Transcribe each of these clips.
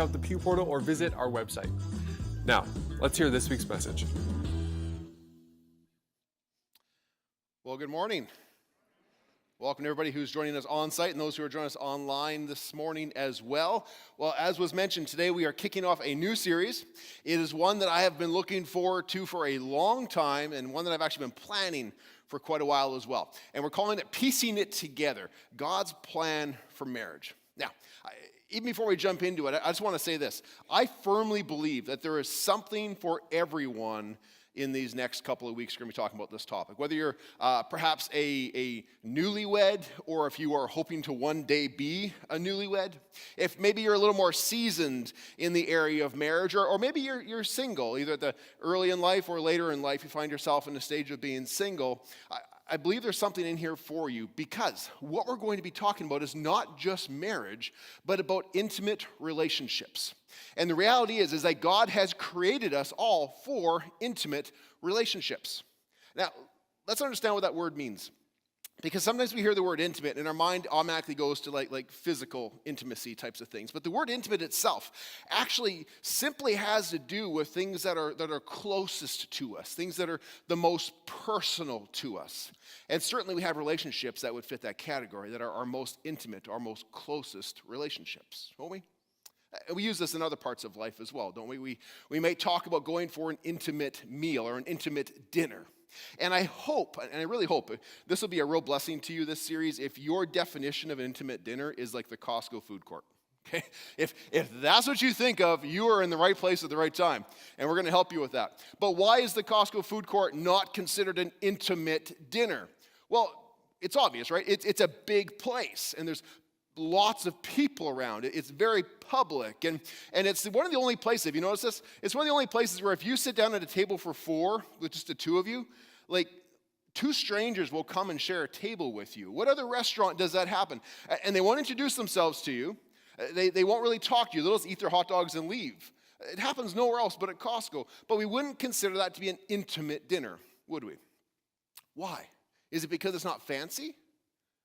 out the Pew Portal or visit our website. Now, let's hear this week's message. Well, good morning. Welcome to everybody who's joining us on site and those who are joining us online this morning as well. Well, as was mentioned, today we are kicking off a new series. It is one that I have been looking forward to for a long time and one that I've actually been planning for quite a while as well. And we're calling it Piecing It Together, God's Plan for Marriage. Now, even before we jump into it, I just want to say this. I firmly believe that there is something for everyone in these next couple of weeks. We're going to be talking about this topic. Whether you're perhaps a newlywed, or if you are hoping to one day be a newlywed, if maybe you're a little more seasoned in the area of marriage, or maybe you're single, either at the early in life or later in life, you find yourself in the stage of being single, I believe there's something in here for you, because what we're going to be talking about is not just marriage, but about intimate relationships. And the reality is that God has created us all for intimate relationships. Now, let's understand what that word means. Because sometimes we hear the word intimate and our mind automatically goes to like physical intimacy types of things. But the word intimate itself actually simply has to do with things that are closest to us, things that are the most personal to us. And certainly we have relationships that would fit that category, that are our most intimate, our most closest relationships, won't we? We use this in other parts of life as well, don't we? We may talk about going for an intimate meal or an intimate dinner. And I hope, and I really hope, this will be a real blessing to you, this series, if your definition of an intimate dinner is like the Costco food court. Okay? If that's what you think of, you are in the right place at the right time. And we're going to help you with that. But why is the Costco food court not considered an intimate dinner? Well, it's obvious, right? It's a big place, and there's lots of people around. It's very public, and it's one of the only places, if you notice this, it's one of the only places where if you sit down at a table for four with just the two of you, like two strangers will come and share a table with you. What other restaurant does that happen? And they won't introduce themselves to you. They won't really talk to you. They'll just eat their hot dogs and leave. It happens nowhere else but at Costco. But we wouldn't consider that to be an intimate dinner, would we? Why? Is it because it's not fancy?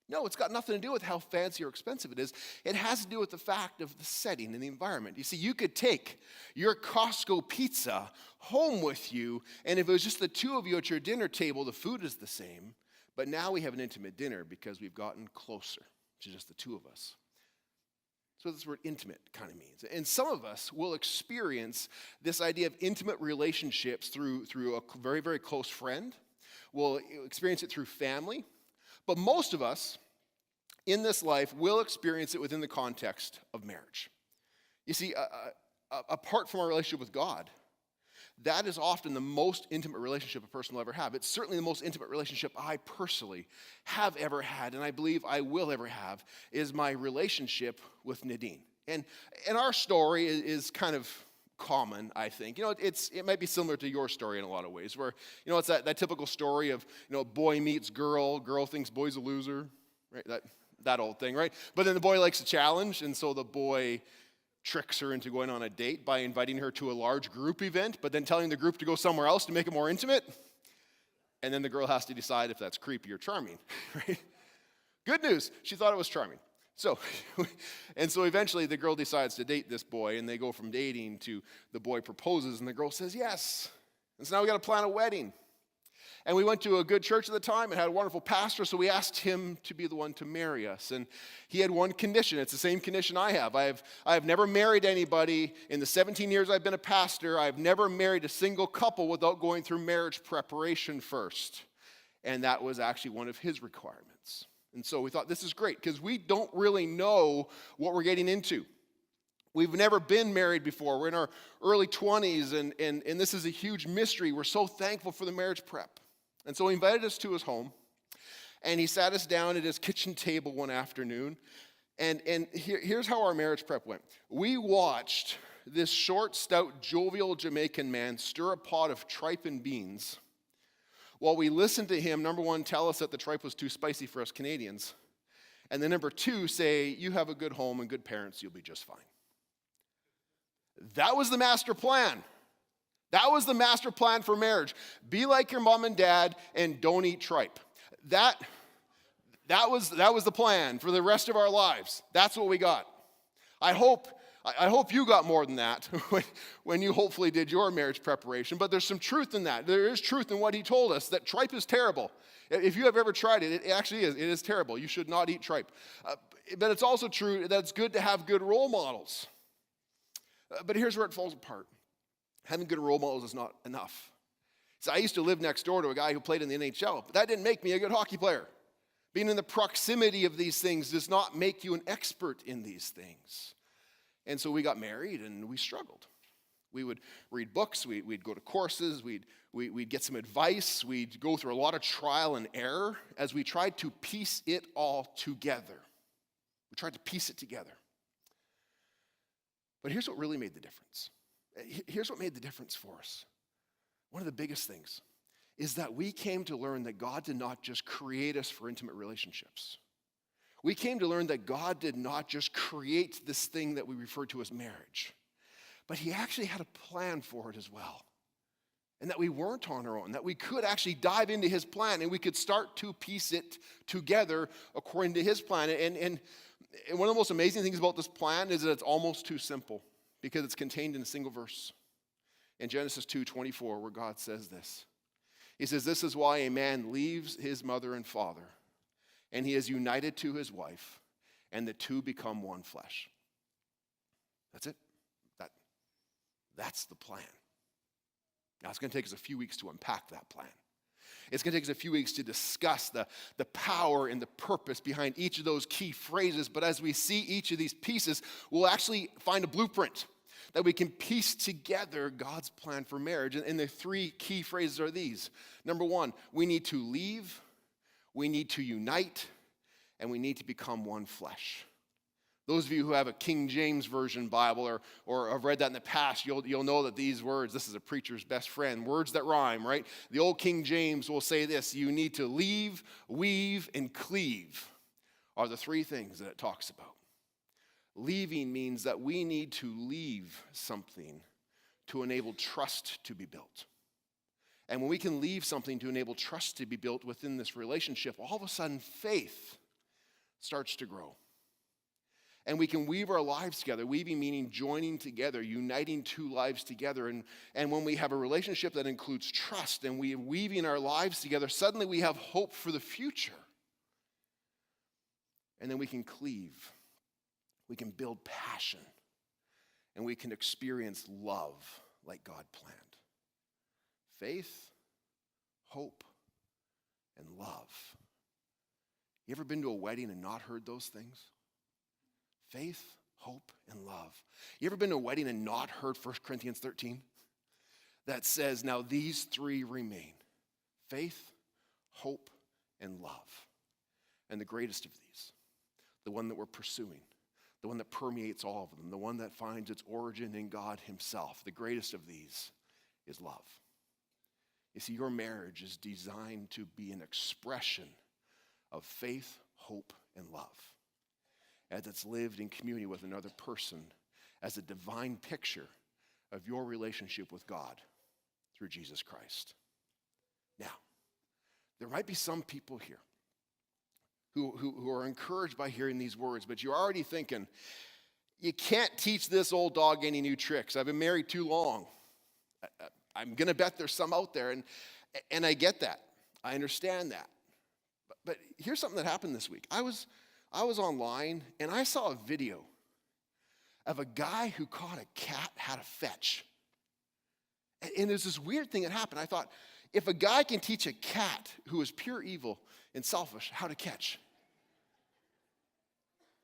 No, it's got nothing to do with how fancy or expensive it is. It has to do with the fact of the setting and the environment. You see, you could take your Costco pizza home with you, and if it was just the two of you at your dinner table, the food is the same. But now we have an intimate dinner because we've gotten closer to just the two of us. So this word intimate kind of means. And some of us will experience this idea of intimate relationships through a very, very close friend. We'll experience it through family. But most of us in this life will experience it within the context of marriage. You see, apart from our relationship with God, that is often the most intimate relationship a person will ever have. It's certainly the most intimate relationship I personally have ever had, and I believe I will ever have, is my relationship with Nadine. And our story is kind of common, I think. It might be similar to your story in a lot of ways, where, it's that typical story of, boy meets girl thinks boy's a loser, right? That old thing, right? But then the boy likes a challenge, and so the boy tricks her into going on a date by inviting her to a large group event, but then telling the group to go somewhere else to make it more intimate. And then the girl has to decide if that's creepy or charming, right? Good news, she thought it was charming. So eventually the girl decides to date this boy, and they go from dating to the boy proposes, and the girl says yes. And so now we got to plan a wedding. And we went to a good church at the time and had a wonderful pastor, so we asked him to be the one to marry us. And he had one condition. It's the same condition I have. I have never married anybody. In the 17 years I've been a pastor, I've never married a single couple without going through marriage preparation first. And that was actually one of his requirements. And so we thought, this is great, because we don't really know what we're getting into. We've never been married before. We're in our early 20s, and this is a huge mystery. We're so thankful for the marriage prep. And so he invited us to his home, and he sat us down at his kitchen table one afternoon, and here's how our marriage prep went. We watched this short, stout, jovial Jamaican man stir a pot of tripe and beans while we listened to him, number one, tell us that the tripe was too spicy for us Canadians, and then number two, say, you have a good home and good parents, you'll be just fine. That was the master plan. That was the master plan for marriage. Be like your mom and dad and don't eat tripe. That was the plan for the rest of our lives. That's what we got. I hope I hope you got more than that when you hopefully did your marriage preparation, but there's some truth in that. There is truth in what he told us, that tripe is terrible. If you have ever tried it, it actually is. It is terrible. You should not eat tripe. But it's also true that it's good to have good role models. But here's where it falls apart. Having good role models is not enough. So I used to live next door to a guy who played in the NHL, but that didn't make me a good hockey player. Being in the proximity of these things does not make you an expert in these things. And so we got married and we struggled. We would read books, we'd go to courses, we'd get some advice, we'd go through a lot of trial and error as we tried to piece it all together. We tried to piece it together. But here's what really made the difference. Here's what made the difference for us. One of the biggest things is that we came to learn that God did not just create us for intimate relationships. We came to learn that God did not just create this thing that we refer to as marriage, but he actually had a plan for it as well. And that we weren't on our own, that we could actually dive into his plan and we could start to piece it together according to his plan. And one of the most amazing things about this plan is that it's almost too simple because it's contained in a single verse. In Genesis 2:24, where God says this. He says, "This is why a man leaves his mother and father, and he is united to his wife, and the two become one flesh." That's it. That's the plan. Now, it's going to take us a few weeks to unpack that plan. It's going to take us a few weeks to discuss the power and the purpose behind each of those key phrases. But as we see each of these pieces, we'll actually find a blueprint that we can piece together God's plan for marriage. And the three key phrases are these. Number one, we need to leave, we need to unite, and we need to become one flesh. Those of you who have a King James Version Bible or have read that in the past, you'll know that these words, this is a preacher's best friend, words that rhyme, right? The old King James will say this: you need to leave, weave, and cleave are the three things that it talks about. Leaving means that we need to leave something to enable trust to be built. And when we can leave something to enable trust to be built within this relationship, all of a sudden faith starts to grow. And we can weave our lives together, weaving meaning joining together, uniting two lives together. And when we have a relationship that includes trust and we are weaving our lives together, suddenly we have hope for the future. And then we can cleave. We can build passion. And we can experience love like God planned. Faith, hope, and love. You ever been to a wedding and not heard those things? Faith, hope, and love. You ever been to a wedding and not heard 1 Corinthians 13? That says, now these three remain. Faith, hope, and love. And the greatest of these, the one that we're pursuing, the one that permeates all of them, the one that finds its origin in God himself, the greatest of these is love. You see, your marriage is designed to be an expression of faith, hope, and love, as it's lived in community with another person as a divine picture of your relationship with God through Jesus Christ. Now, there might be some people here who are encouraged by hearing these words, but you're already thinking, you can't teach this old dog any new tricks. I've been married too long. I'm going to bet there's some out there, and I get that. I understand that. But here's something that happened this week. I was online, and I saw a video of a guy who caught a cat how to fetch. And there's this weird thing that happened. I thought, if a guy can teach a cat who is pure evil and selfish how to catch,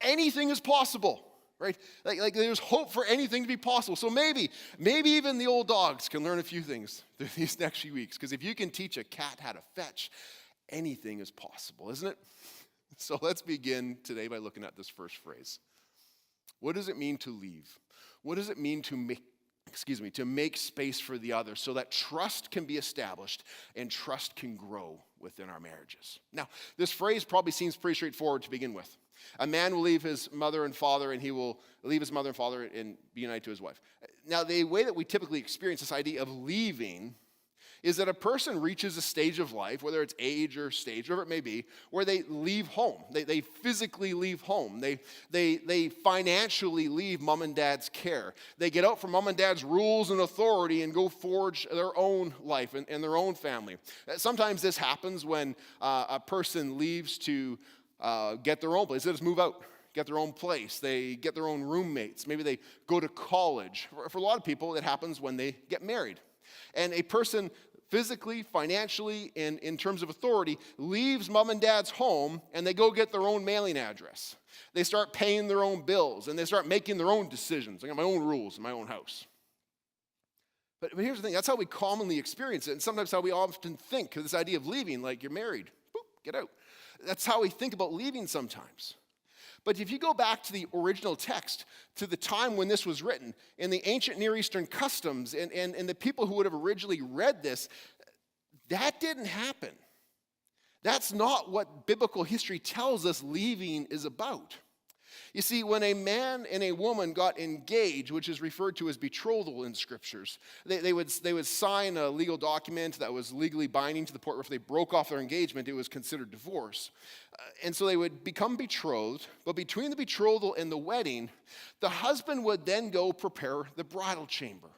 anything is possible, right? Like there's hope for anything to be possible. So maybe even the old dogs can learn a few things through these next few weeks. Because if you can teach a cat how to fetch, anything is possible, isn't it? So let's begin today by looking at this first phrase. What does it mean to leave? What does it mean to make space for the other so that trust can be established and trust can grow within our marriages? Now, this phrase probably seems pretty straightforward to begin with. A man will leave his mother and father, and he will leave his mother and father and be united to his wife. Now, the way that we typically experience this idea of leaving is that a person reaches a stage of life, whether it's age or stage, whatever it may be, where they leave home. They physically leave home. They financially leave mom and dad's care. They get out from mom and dad's rules and authority and go forge their own life and their own family. Sometimes this happens when a person leaves to get their own place. They just move out, get their own place. They get their own roommates. Maybe they go to college. For a lot of people, it happens when they get married. And a person physically, financially, and in terms of authority, leaves mom and dad's home and they go get their own mailing address. They start paying their own bills and they start making their own decisions. I got my own rules in my own house. But here's the thing, that's how we commonly experience it, and sometimes how we often think of this idea of leaving, like you're married, boop, get out. That's how we think about leaving sometimes. But if you go back to the original text, to the time when this was written, in the ancient Near Eastern customs, and the people who would have originally read this, that didn't happen. That's not what biblical history tells us leaving is about. You see, when a man and a woman got engaged, which is referred to as betrothal in scriptures, they would sign a legal document that was legally binding to the point where if they broke off their engagement, it was considered divorce. And so they would become betrothed, but between the betrothal and the wedding, the husband would then go prepare the bridal chamber,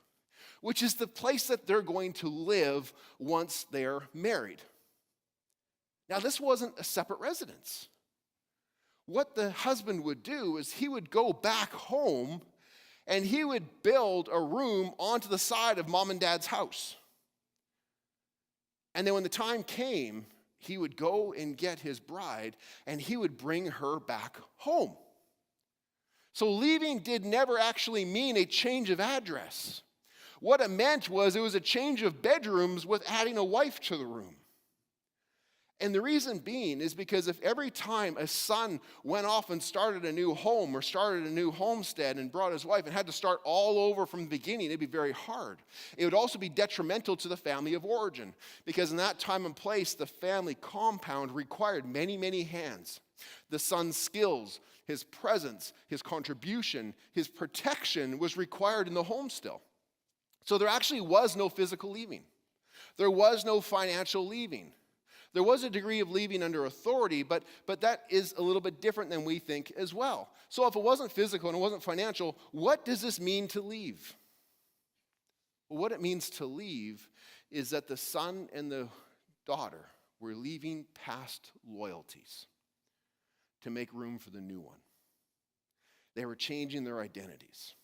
which is the place that they're going to live once they're married. Now, this wasn't a separate residence. What the husband would do is he would go back home and he would build a room onto the side of mom and dad's house. And then when the time came, he would go and get his bride and he would bring her back home. So leaving did never actually mean a change of address. What it meant was it was a change of bedrooms with adding a wife to the room. And the reason being is because if every time a son went off and started a new home or started a new homestead and brought his wife and had to start all over from the beginning, it'd be very hard. It would also be detrimental to the family of origin because in that time and place, the family compound required many, many hands. The son's skills, his presence, his contribution, his protection was required in the home still. So there actually was no physical leaving. There was no financial leaving. There was a degree of leaving under authority, but that is a little bit different than we think as well. So if it wasn't physical and it wasn't financial, what does this mean to leave? Well, what it means to leave is that the son and the daughter were leaving past loyalties to make room for the new one. They were changing their identities.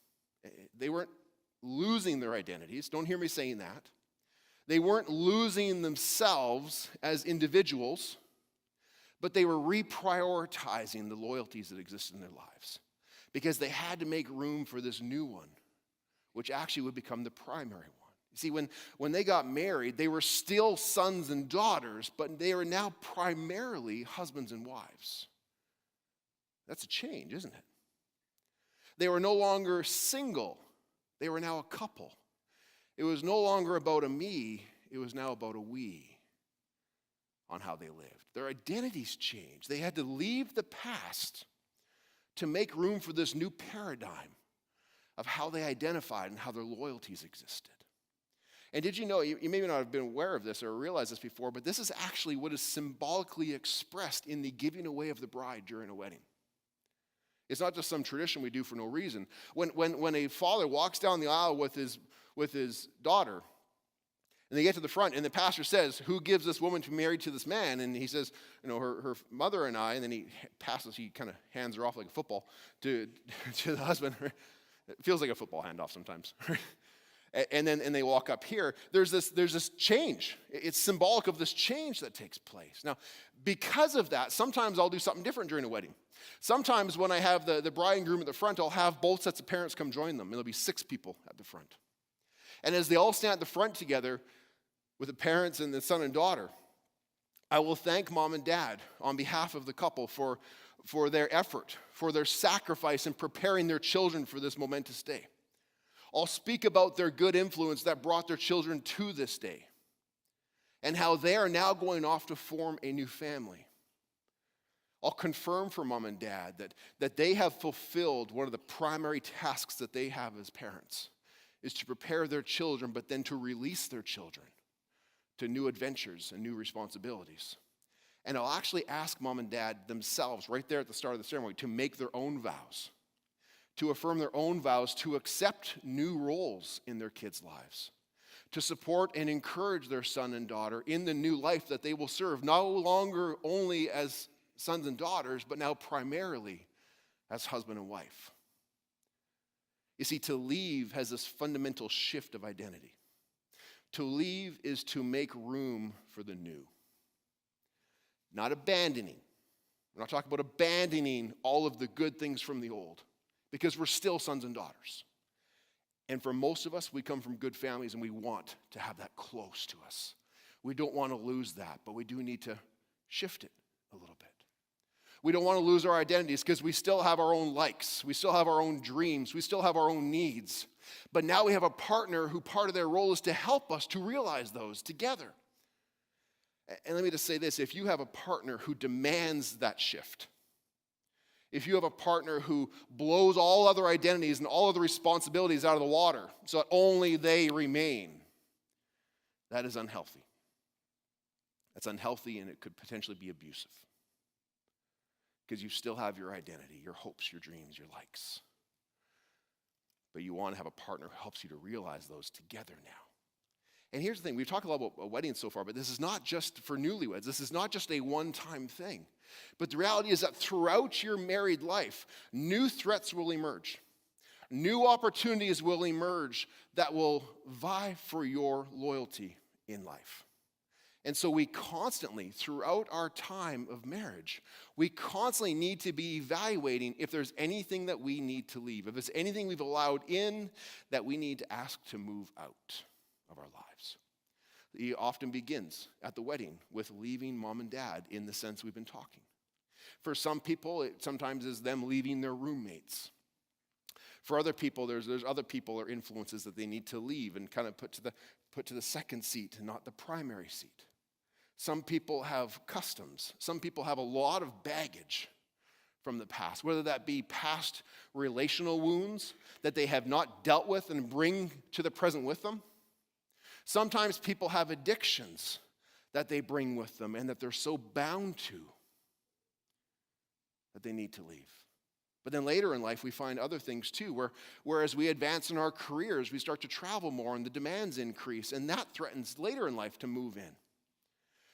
They weren't losing their identities. Don't hear me saying that. They weren't losing themselves as individuals, but they were reprioritizing the loyalties that existed in their lives because they had to make room for this new one, which actually would become the primary one. You see, when they got married, they were still sons and daughters, but they are now primarily husbands and wives. That's a change, isn't it? They were no longer single. They were now a couple. It was no longer about a me, it was now about a we on how they lived. Their identities changed. They had to leave the past to make room for this new paradigm of how they identified and how their loyalties existed. And did you know, you may not have been aware of this or realized this before, but this is actually what is symbolically expressed in the giving away of the bride during a wedding. It's not just some tradition we do for no reason. When a father walks down the aisle with his daughter, and they get to the front, and the pastor says, "Who gives this woman to be married to this man?" And he says, her mother and I, and then he kind of hands her off like a football to the husband. It feels like a football handoff sometimes. And they walk up here. There's this change. It's symbolic of this change that takes place. Now, because of that, sometimes I'll do something different during a wedding. Sometimes when I have the bride and groom at the front, I'll have both sets of parents come join them. And there'll be 6 people at the front. And as they all stand at the front together with the parents and the son and daughter, I will thank mom and dad on behalf of the couple for their effort, for their sacrifice in preparing their children for this momentous day. I'll speak about their good influence that brought their children to this day and how they are now going off to form a new family. I'll confirm for mom and dad that they have fulfilled one of the primary tasks that they have as parents, is to prepare their children, but then to release their children to new adventures and new responsibilities. And I'll actually ask mom and dad themselves right there at the start of the ceremony to make their own vows, to affirm their own vows, to accept new roles in their kids' lives, to support and encourage their son and daughter in the new life that they will serve, no longer only as sons and daughters, but now primarily as husband and wife. You see, to leave has this fundamental shift of identity. To leave is to make room for the new. Not abandoning. We're not talking about abandoning all of the good things from the old, because we're still sons and daughters. And for most of us, we come from good families and we want to have that close to us. We don't want to lose that, but we do need to shift it a little bit. We don't want to lose our identities because we still have our own likes. We still have our own dreams. We still have our own needs. But now we have a partner who part of their role is to help us to realize those together. And let me just say this, if you have a partner who demands that shift, if you have a partner who blows all other identities and all other responsibilities out of the water so that only they remain, that is unhealthy. That's unhealthy, and it could potentially be abusive. Because you still have your identity, your hopes, your dreams, your likes. But you want to have a partner who helps you to realize those together now. And here's the thing, we've talked a lot about weddings so far, but this is not just for newlyweds. This is not just a one-time thing. But the reality is that throughout your married life, new threats will emerge. New opportunities will emerge that will vie for your loyalty in life. And so we constantly, throughout our time of marriage, we constantly need to be evaluating if there's anything that we need to leave, if there's anything we've allowed in that we need to ask to move out of our lives. It often begins at the wedding with leaving mom and dad in the sense we've been talking. For some people, it sometimes is them leaving their roommates. For other people, there's other people or influences that they need to leave and kind of put to the second seat and not the primary seat. Some people have customs. Some people have a lot of baggage from the past, whether that be past relational wounds that they have not dealt with and bring to the present with them. Sometimes people have addictions that they bring with them and that they're so bound to that they need to leave. But then later in life, we find other things too, where as we advance in our careers, we start to travel more and the demands increase, and that threatens later in life to move in.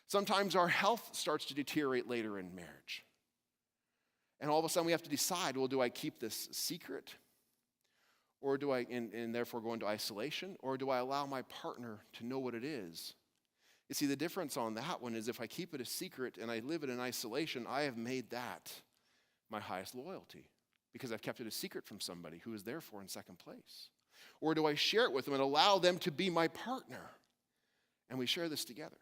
Sometimes our health starts to deteriorate later in marriage. And all of a sudden we have to decide, well, do I keep this secret? Or do I, and therefore go into isolation? Or do I allow my partner to know what it is? You see, the difference on that one is if I keep it a secret and I live it in isolation, I have made that my highest loyalty because I've kept it a secret from somebody who is therefore in second place. Or do I share it with them and allow them to be my partner? And we share this together.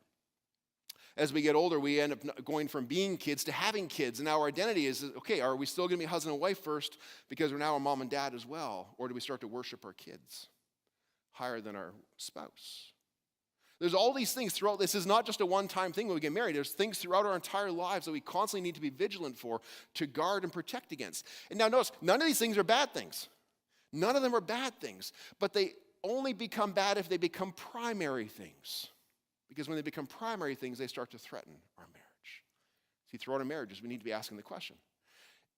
As we get older, we end up going from being kids to having kids. And now our identity is, okay, are we still going to be husband and wife first because we're now a mom and dad as well? Or do we start to worship our kids higher than our spouse? There's all these things throughout. This is not just a one-time thing when we get married. There's things throughout our entire lives that we constantly need to be vigilant for, to guard and protect against. And now notice, none of these things are bad things. None of them are bad things. But they only become bad if they become primary things. Because when they become primary things, they start to threaten our marriage. See, throughout our marriages, we need to be asking the question,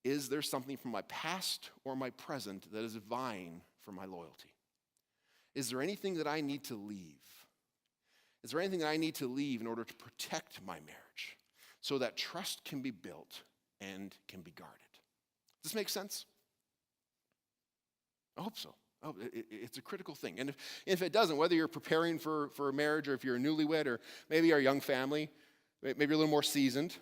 is there something from my past or my present that is vying for my loyalty? Is there anything that I need to leave? Is there anything that I need to leave in order to protect my marriage so that trust can be built and can be guarded? Does this make sense? I hope so. Oh, it's a critical thing. And if it doesn't, whether you're preparing for a marriage or if you're a newlywed or maybe you're a young family, maybe you're a little more seasoned,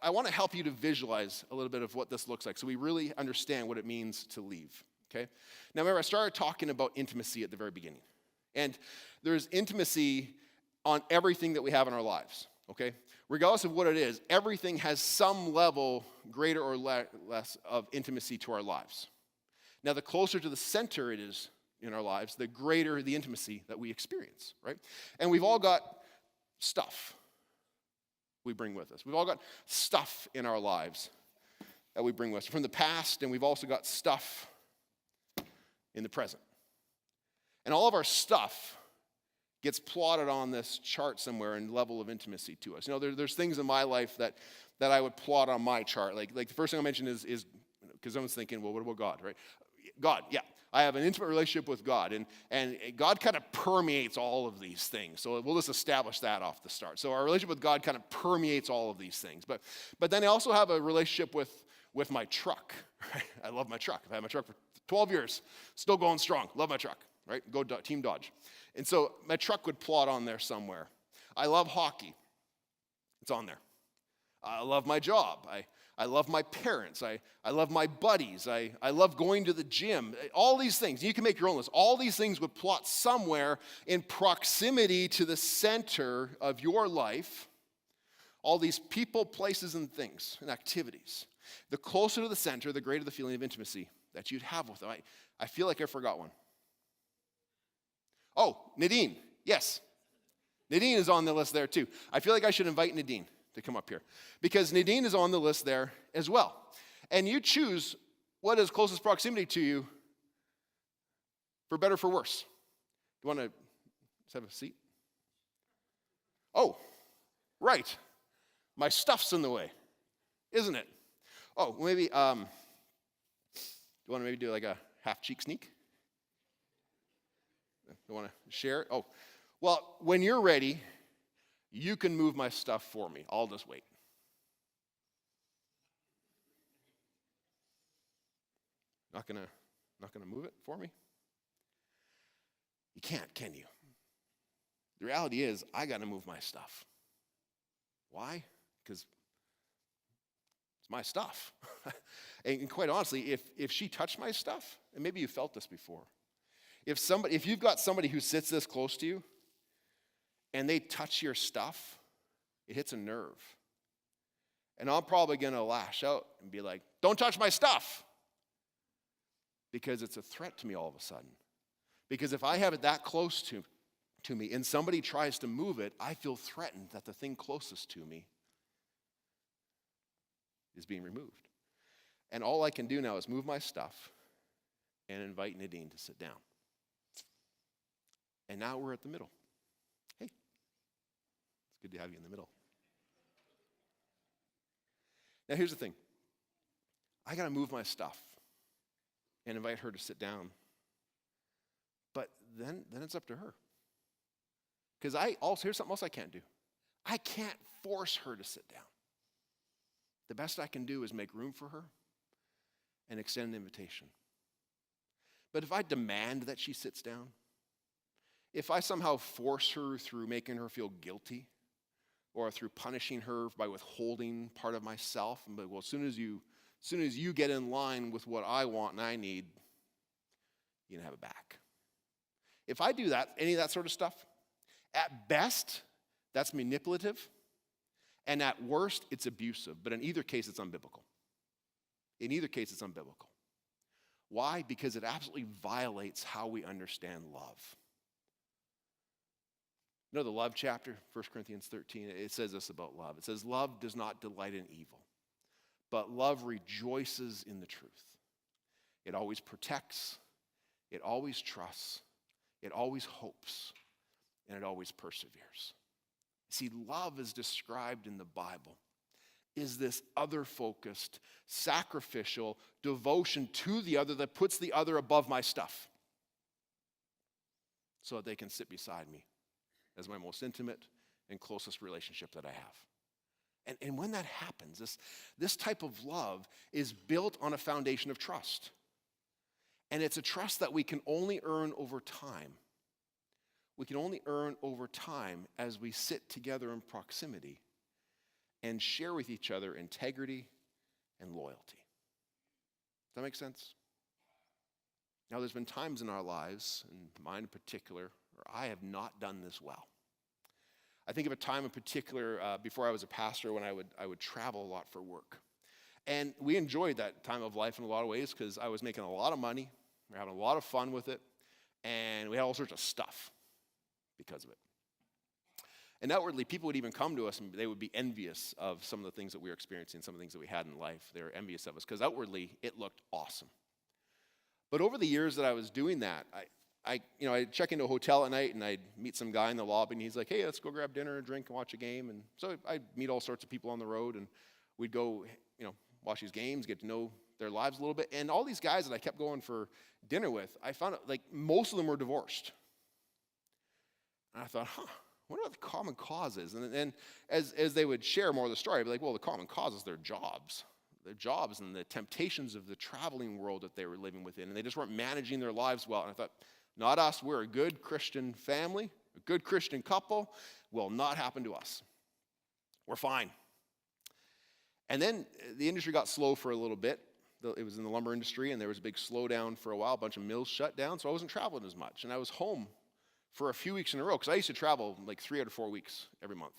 I want to help you to visualize a little bit of what this looks like so we really understand what it means to leave, okay? Now remember, I started talking about intimacy at the very beginning. And there's intimacy on everything that we have in our lives, okay? Regardless of what it is, everything has some level, greater or less, of intimacy to our lives. Now, the closer to the center it is in our lives, the greater the intimacy that we experience, right? And we've all got stuff we bring with us. We've all got stuff in our lives that we bring with us from the past, and we've also got stuff in the present. And all of our stuff gets plotted on this chart somewhere in level of intimacy to us. There's things in my life that I would plot on my chart. Like the first thing I mentioned is because someone's thinking, well, what about God, right? God, yeah. I have an intimate relationship with God, and God kind of permeates all of these things. So we'll just establish that off the start. So our relationship with God kind of permeates all of these things. But then I also have a relationship with my truck. Right? I love my truck. I've had my truck for 12 years, still going strong. Love my truck, right? Go Team Dodge. And so my truck would plot on there somewhere. I love hockey. It's on there. I love my job. I love my parents. I love my buddies. I love going to the gym. All these things. You can make your own list. All these things would plot somewhere in proximity to the center of your life. All these people, places, and things and activities. The closer to the center, the greater the feeling of intimacy that you'd have with them. I feel like I forgot one. Oh, Nadine. Yes. Nadine is on the list there too. I feel like I should invite Nadine to come up here, because Nadine is on the list there as well. And you choose what is closest proximity to you, for better or for worse. You want to have a seat? Oh, right. My stuff's in the way, isn't it? Oh, maybe, you want to maybe do like a half cheek sneak? You want to share? Oh, well, when you're ready, you can move my stuff for me. I'll just wait. Not gonna move it for me? You can't, can you? The reality is, I gotta move my stuff. Why? Because it's my stuff. And quite honestly, if she touched my stuff, and maybe you felt this before, if you've got somebody who sits this close to you, and they touch your stuff, it hits a nerve. And I'm probably going to lash out and be like, don't touch my stuff. Because it's a threat to me all of a sudden. Because if I have it that close to me and somebody tries to move it, I feel threatened that the thing closest to me is being removed. And all I can do now is move my stuff and invite Nadine to sit down. And now we're at the middle. Hey, it's good to have you in the middle. Now here's the thing. I got to move my stuff and invite her to sit down. But then it's up to her. Because here's something else I can't do. I can't force her to sit down. The best I can do is make room for her and extend an invitation. But if I demand that she sits down, if I somehow force her through making her feel guilty or through punishing her by withholding part of myself, and well, as soon as you get in line with what I want and I need, you can have it back. If I do that, any of that sort of stuff, at best, that's manipulative, and at worst, it's abusive. But in either case, it's unbiblical. In either case, it's unbiblical. Why? Because it absolutely violates how we understand love. You know the love chapter, 1 Corinthians 13, it says this about love. It says, love does not delight in evil, but love rejoices in the truth. It always protects, it always trusts, it always hopes, and it always perseveres. See, love is described in the Bible is this other-focused, sacrificial devotion to the other that puts the other above my stuff so that they can sit beside me as my most intimate and closest relationship that I have. And when that happens, this type of love is built on a foundation of trust. And it's a trust that we can only earn over time. We can only earn over time as we sit together in proximity and share with each other integrity and loyalty. Does that make sense? Now, there's been times in our lives, and mine in particular, where I have not done this well. I think of a time in particular before I was a pastor when I would travel a lot for work. And we enjoyed that time of life in a lot of ways because I was making a lot of money, we were having a lot of fun with it, and we had all sorts of stuff because of it. And outwardly, people would even come to us and they would be envious of some of the things that we were experiencing, some of the things that we had in life. They were envious of us because outwardly, it looked awesome. But over the years that I was doing that, I'd check into a hotel at night and I'd meet some guy in the lobby and he's like, hey, let's go grab dinner and drink and watch a game. And so I'd meet all sorts of people on the road and we'd go, watch these games, get to know their lives a little bit. And all these guys that I kept going for dinner with, I found out like most of them were divorced. And I thought, I wonder what the common cause is. And then as they would share more of the story, I'd be like, well, the common cause is their jobs and the temptations of the traveling world that they were living within. And they just weren't managing their lives well. And I thought, not us. We're a good Christian family, a good Christian couple. Will not happen to us. We're fine. And then the industry got slow for a little bit. It was in the lumber industry, and there was a big slowdown for a while. A bunch of mills shut down, so I wasn't traveling as much. And I was home for a few weeks in a row, because I used to travel like 3 out of 4 weeks every month.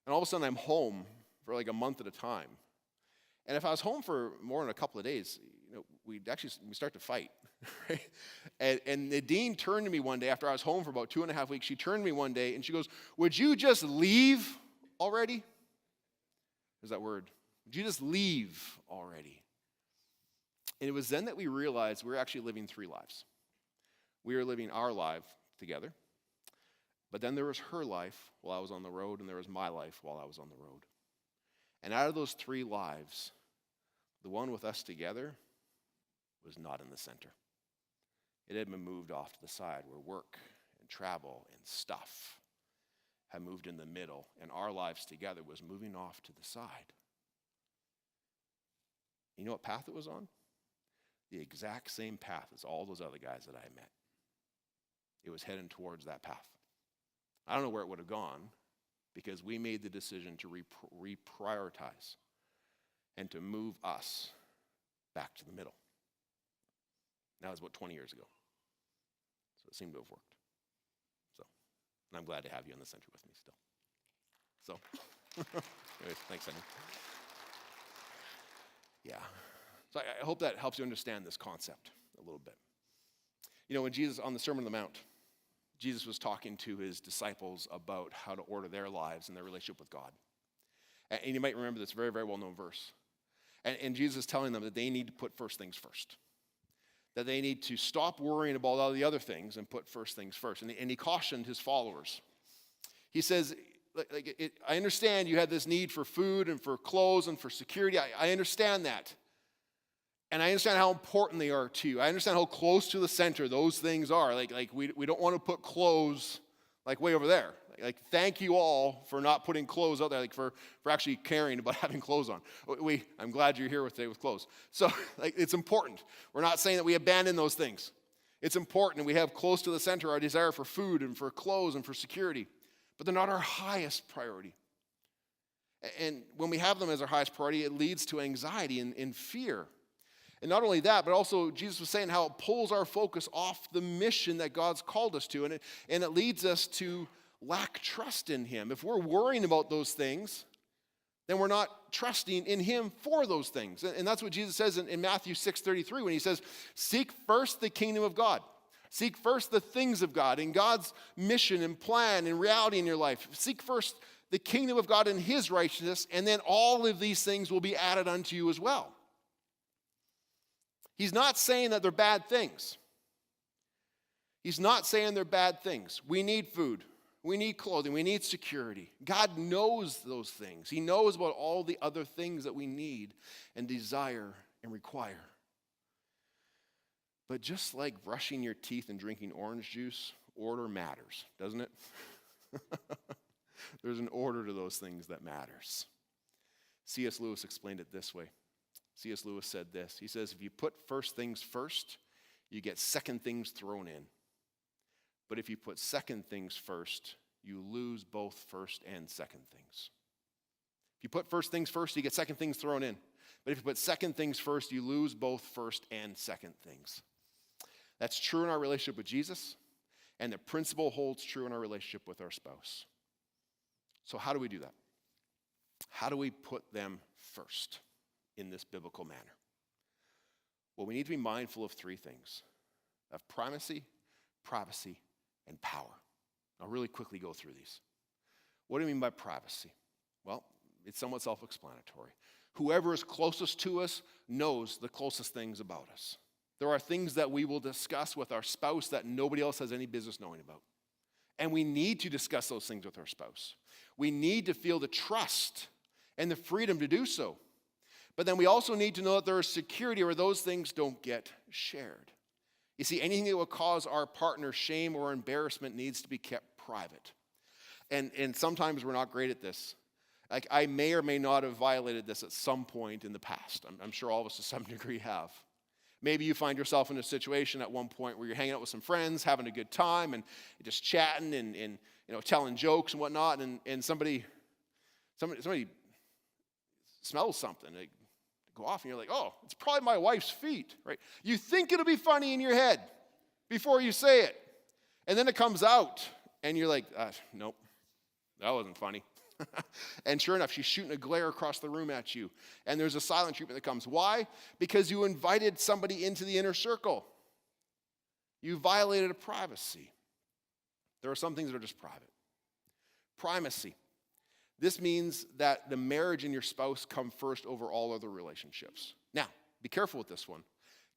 And all of a sudden, I'm home for like a month at a time. And if I was home for more than a couple of days, we start to fight. Right? And Nadine turned to me one day after I was home for about 2.5 weeks. She turned to me one day and she goes, would you just leave already? There's that word. Would you just leave already? And it was then that we realized we were actually living 3 lives. We were living our life together. But then there was her life while I was on the road, and there was my life while I was on the road. And out of those 3 lives, the one with us together was not in the center. It had been moved off to the side where work and travel and stuff had moved in the middle, and our lives together was moving off to the side. You know what path it was on? The exact same path as all those other guys that I met. It was heading towards that path. I don't know where it would have gone, because we made the decision to reprioritize and to move us back to the middle. That was about 20 years ago. So it seemed to have worked. And I'm glad to have you in the center with me still. So, anyways, thanks, Henry. Yeah. So I hope that helps you understand this concept a little bit. When Jesus, on the Sermon on the Mount, Jesus was talking to his disciples about how to order their lives and their relationship with God. And you might remember this very, very well-known verse. And Jesus is telling them that they need to put first things first. That they need to stop worrying about all the other things and put first things first. And he cautioned his followers. He says, I understand you have this need for food and for clothes and for security. I understand that. And I understand how important they are to you. I understand how close to the center those things are. We don't want to put clothes way over there. Thank you all for not putting clothes out there, for actually caring about having clothes on. I'm glad you're here today with clothes. So it's important. We're not saying that we abandon those things. It's important, and we have close to the center our desire for food and for clothes and for security. But they're not our highest priority. And when we have them as our highest priority, it leads to anxiety and fear. And not only that, but also Jesus was saying how it pulls our focus off the mission that God's called us to. And it leads us to lack trust in him. If we're worrying about those things, then we're not trusting in him for those things. And that's what Jesus says in Matthew 6:33 when he says, seek first the kingdom of God. Seek first the things of God and God's mission and plan and reality in your life. Seek first the kingdom of God and his righteousness, and then all of these things will be added unto you as well. He's not saying that they're bad things. He's not saying they're bad things. We need food. We need clothing. We need security. God knows those things. He knows about all the other things that we need and desire and require. But just like brushing your teeth and drinking orange juice, order matters, doesn't it? There's an order to those things that matters. C.S. Lewis explained it this way. C.S. Lewis said this. He says, if you put first things first, you get second things thrown in. But if you put second things first, you lose both first and second things. If you put first things first, you get second things thrown in. But if you put second things first, you lose both first and second things. That's true in our relationship with Jesus, and the principle holds true in our relationship with our spouse. So how do we do that? How do we put them first in this biblical manner? Well, we need to be mindful of 3 things: of primacy, privacy, and power. I'll really quickly go through these. What do you mean by privacy? Well, it's somewhat self-explanatory. Whoever is closest to us knows the closest things about us. There are things that we will discuss with our spouse that nobody else has any business knowing about. And we need to discuss those things with our spouse. We need to feel the trust and the freedom to do so. But then we also need to know that there is security where those things don't get shared. You see, anything that will cause our partner shame or embarrassment needs to be kept private. And sometimes we're not great at this. Like, I may or may not have violated this at some point in the past. I'm sure all of us to some degree have. Maybe you find yourself in a situation at one point where you're hanging out with some friends, having a good time, and just chatting and telling jokes and whatnot, and somebody smells something. They go off, and you're like, oh, it's probably my wife's feet, right? You think it'll be funny in your head before you say it, and then it comes out, and you're like, nope, that wasn't funny. And sure enough, she's shooting a glare across the room at you. And there's a silent treatment that comes. Why? Because you invited somebody into the inner circle. You violated a privacy. There are some things that are just private. Primacy. This means that the marriage and your spouse come first over all other relationships. Now, be careful with this one.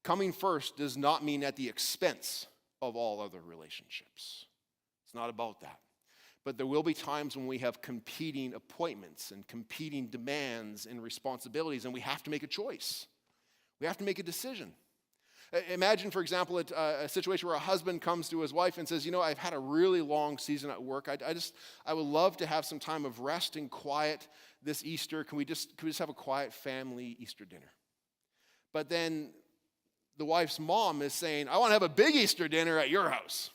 Coming first does not mean at the expense of all other relationships. It's not about that. But there will be times when we have competing appointments and competing demands and responsibilities, and we have to make a choice. We have to make a decision. Imagine, for example, a situation where a husband comes to his wife and says, I've had a really long season at work. I would love to have some time of rest and quiet this Easter. Can we just have a quiet family Easter dinner? But then the wife's mom is saying, I want to have a big Easter dinner at your house.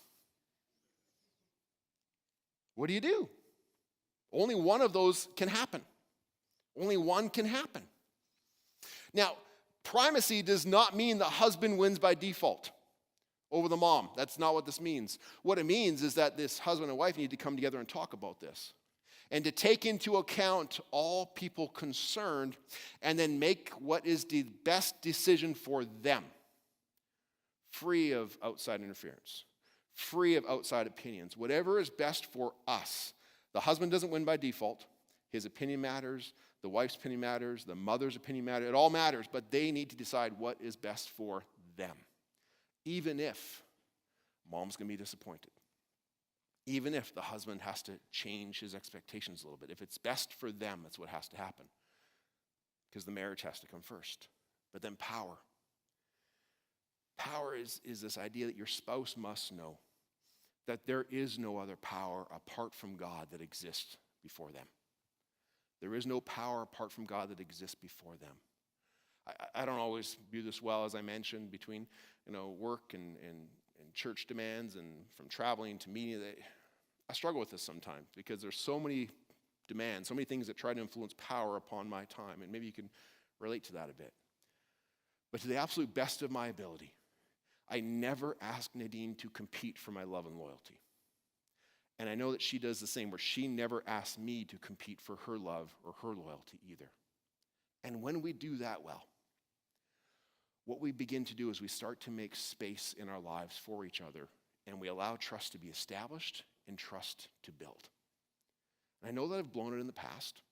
What do you do? Only one of those can happen. Only one can happen. Now, primacy does not mean the husband wins by default over the mom. That's not what this means. What it means is that this husband and wife need to come together and talk about this, and to take into account all people concerned, and then make what is the best decision for them, free of outside interference, free of outside opinions. Whatever is best for us. The husband doesn't win by default. His opinion matters. The wife's opinion matters. The mother's opinion matters. It all matters, but they need to decide what is best for them. Even if mom's going to be disappointed. Even if the husband has to change his expectations a little bit. If it's best for them, that's what has to happen. Because the marriage has to come first. But then power. Power is this idea that your spouse must know that there is no other power apart from God that exists before them. There is no power apart from God that exists before them. I don't always view this well, as I mentioned, between work and church demands and from traveling to meeting. I struggle with this sometimes because there's so many demands, so many things that try to influence power upon my time, and maybe you can relate to that a bit. But to the absolute best of my ability, I never ask Nadine to compete for my love and loyalty. And I know that she does the same, where she never asks me to compete for her love or her loyalty either. And when we do that well, what we begin to do is we start to make space in our lives for each other, and we allow trust to be established and trust to build. And I know that I've blown it in the past.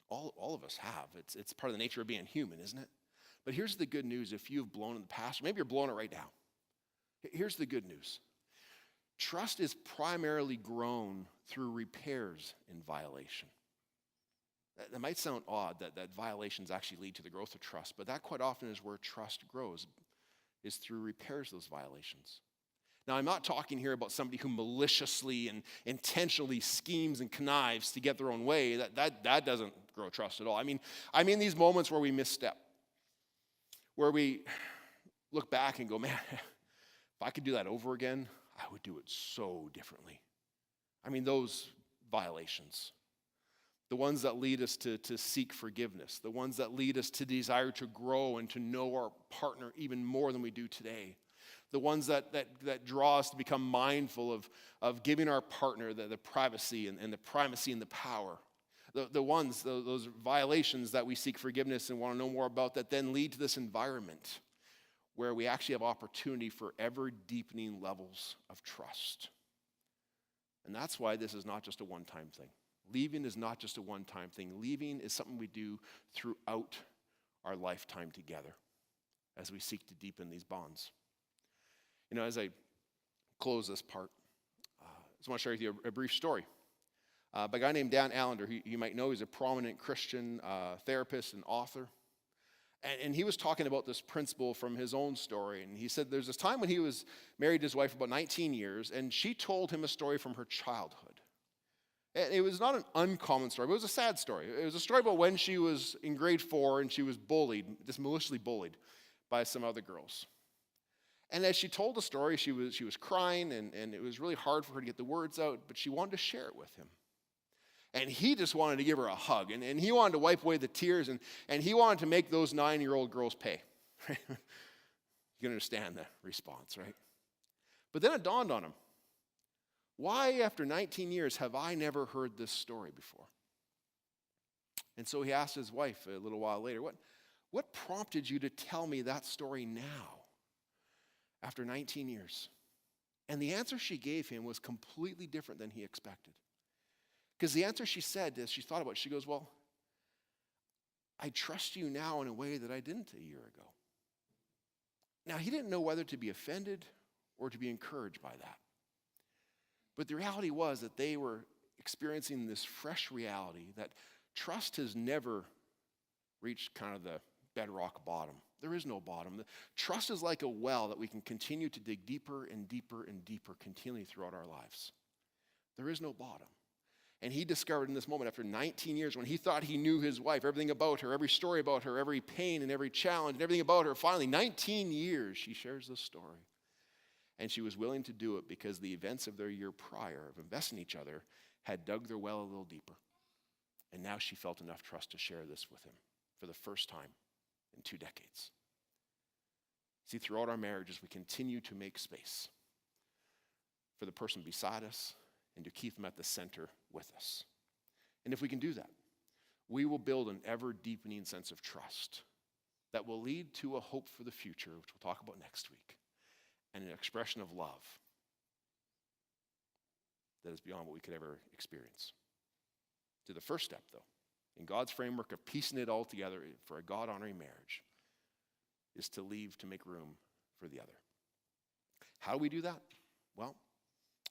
All of us have. It's part of the nature of being human, isn't it? But here's the good news. If you've blown in the past, maybe you're blowing it right now. Here's the good news. Trust is primarily grown through repairs in violation. That might sound odd that violations actually lead to the growth of trust, but that quite often is where trust grows, is through repairs of those violations. Now, I'm not talking here about somebody who maliciously and intentionally schemes and connives to get their own way. That doesn't grow trust at all. I mean these moments where we misstep, where we look back and go, man, if I could do that over again, I would do it so differently. I mean, those violations, the ones that lead us to seek forgiveness, the ones that lead us to desire to grow and to know our partner even more than we do today, the ones that draw us to become mindful of giving our partner the privacy and the primacy and the power. Those violations that we seek forgiveness and want to know more about, that then lead to this environment where we actually have opportunity for ever deepening levels of trust. And that's why this is not just a one-time thing. Leaving is not just a one-time thing. Leaving is something we do throughout our lifetime together as we seek to deepen these bonds. As I close this part, I just want to share with you a brief story by a guy named Dan Allender. You might know he's a prominent Christian therapist and author. And he was talking about this principle from his own story. And he said there's this time when he was married to his wife for about 19 years, and she told him a story from her childhood. And it was not an uncommon story, but it was a sad story. It was a story about when she was in grade 4 and she was bullied, just maliciously bullied by some other girls. And as she told the story, she was crying, and it was really hard for her to get the words out, but she wanted to share it with him. And he just wanted to give her a hug, and he wanted to wipe away the tears, and he wanted to make those 9-year-old girls pay. You can understand the response, right? But then it dawned on him, why, after 19 years, have I never heard this story before? And so he asked his wife a little while later, what prompted you to tell me that story now, after 19 years? And the answer she gave him was completely different than he expected. Because the answer she said, as she thought about it, she goes, well, I trust you now in a way that I didn't a year ago. Now, he didn't know whether to be offended or to be encouraged by that. But the reality was that they were experiencing this fresh reality that trust has never reached kind of the bedrock bottom. There is no bottom. Trust is like a well that we can continue to dig deeper and deeper and deeper continually throughout our lives. There is no bottom. And he discovered in this moment, after 19 years, when he thought he knew his wife, everything about her, every story about her, every pain and every challenge, and everything about her, finally, 19 years, she shares this story. And she was willing to do it because the events of their year prior of investing in each other had dug their well a little deeper. And now she felt enough trust to share this with him for the first time in 2 decades. See, throughout our marriages, we continue to make space for the person beside us and to keep them at the center with us. And if we can do that, we will build an ever-deepening sense of trust that will lead to a hope for the future, which we'll talk about next week, and an expression of love that is beyond what we could ever experience. To the first step, though, in God's framework of piecing it all together for a God-honoring marriage, is to leave to make room for the other. How do we do that? Well,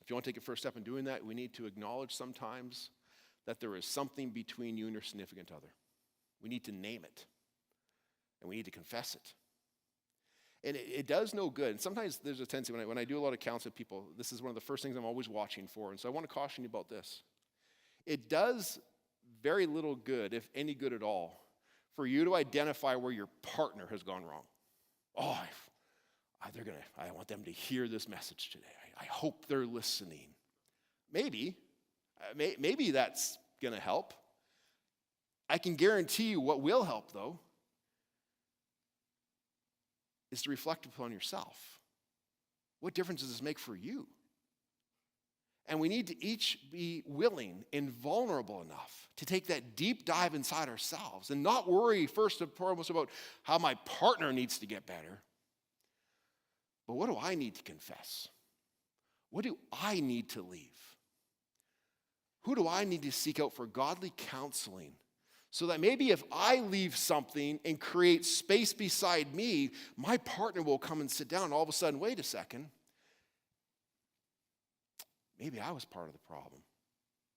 if you want to take a first step in doing that, we need to acknowledge sometimes that there is something between you and your significant other. We need to name it, and we need to confess it. And it does no good. And sometimes there's a tendency, when I do a lot of counseling with people, this is one of the first things I'm always watching for. And so I want to caution you about this. It does very little good, if any good at all, for you to identify where your partner has gone wrong. Oh, I want them to hear this message today. I hope they're listening. Maybe that's going to help. I can guarantee you what will help, though, is to reflect upon yourself. What difference does this make for you? And we need to each be willing and vulnerable enough to take that deep dive inside ourselves and not worry first and foremost about how my partner needs to get better. But what do I need to confess? What do I need to leave? Who do I need to seek out for godly counseling so that maybe if I leave something and create space beside me, my partner will come and sit down and all of a sudden, wait a second, maybe I was part of the problem.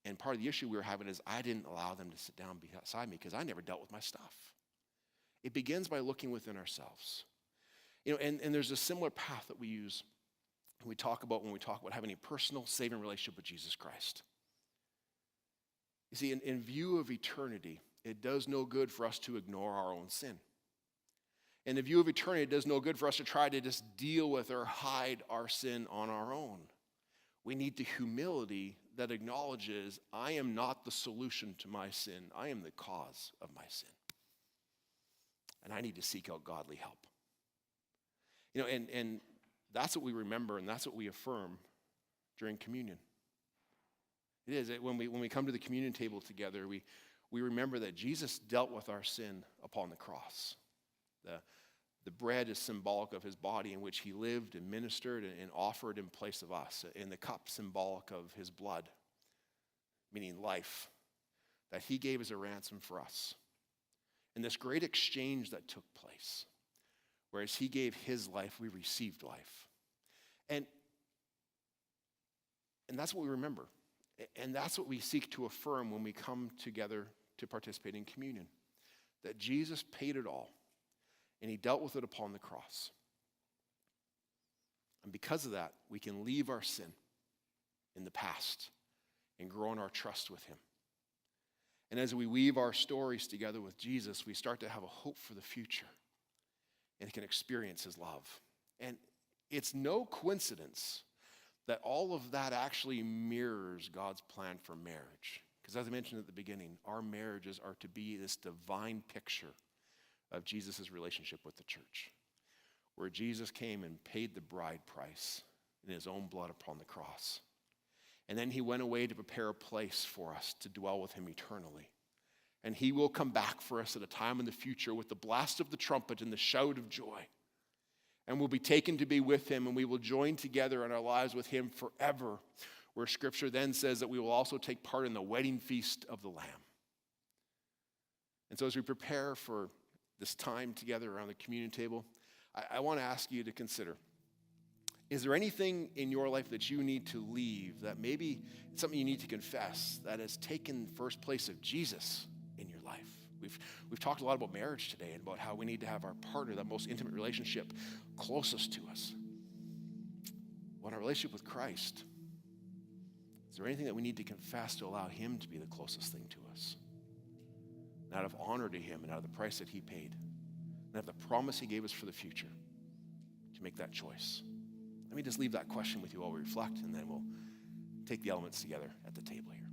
And part of the issue we were having is I didn't allow them to sit down beside me because I never dealt with my stuff. It begins by looking within ourselves. And there's a similar path that we use when we talk about having a personal saving relationship with Jesus Christ. You see, in view of eternity, it does no good for us to ignore our own sin. In the view of eternity, it does no good for us to try to just deal with or hide our sin on our own. We need the humility that acknowledges I am not the solution to my sin. I am the cause of my sin. And I need to seek out godly help. And that's what we remember and that's what we affirm during communion. It is. When we come to the communion table together, we remember that Jesus dealt with our sin upon the cross. The bread is symbolic of his body in which he lived and ministered and offered in place of us. And the cup symbolic of his blood, meaning life, that he gave as a ransom for us. And this great exchange that took place, Whereas he gave his life, we received life. And that's what we remember. And that's what we seek to affirm when we come together to participate in communion. That Jesus paid it all, and he dealt with it upon the cross. And because of that, we can leave our sin in the past and grow in our trust with him. And as we weave our stories together with Jesus, we start to have a hope for the future and can experience his love. And it's no coincidence that all of that actually mirrors God's plan for marriage. Because as I mentioned at the beginning, our marriages are to be this divine picture of Jesus' relationship with the church, where Jesus came and paid the bride price in his own blood upon the cross. And then he went away to prepare a place for us to dwell with him eternally. And he will come back for us at a time in the future with the blast of the trumpet and the shout of joy. And we'll be taken to be with him, and we will join together in our lives with him forever, where Scripture then says that we will also take part in the wedding feast of the Lamb. And so as we prepare for this time together around the communion table, I want to ask you to consider, is there anything in your life that you need to leave, that maybe it's something you need to confess, that has taken first place of Jesus in your life? We've talked a lot about marriage today and about how we need to have our partner, that most intimate relationship, closest to us. Well, in our relationship with Christ, is there anything that we need to confess to allow him to be the closest thing to us? And out of honor to him and out of the price that he paid, and out of the promise he gave us for the future, to make that choice. Let me just leave that question with you while we reflect, and then we'll take the elements together at the table here.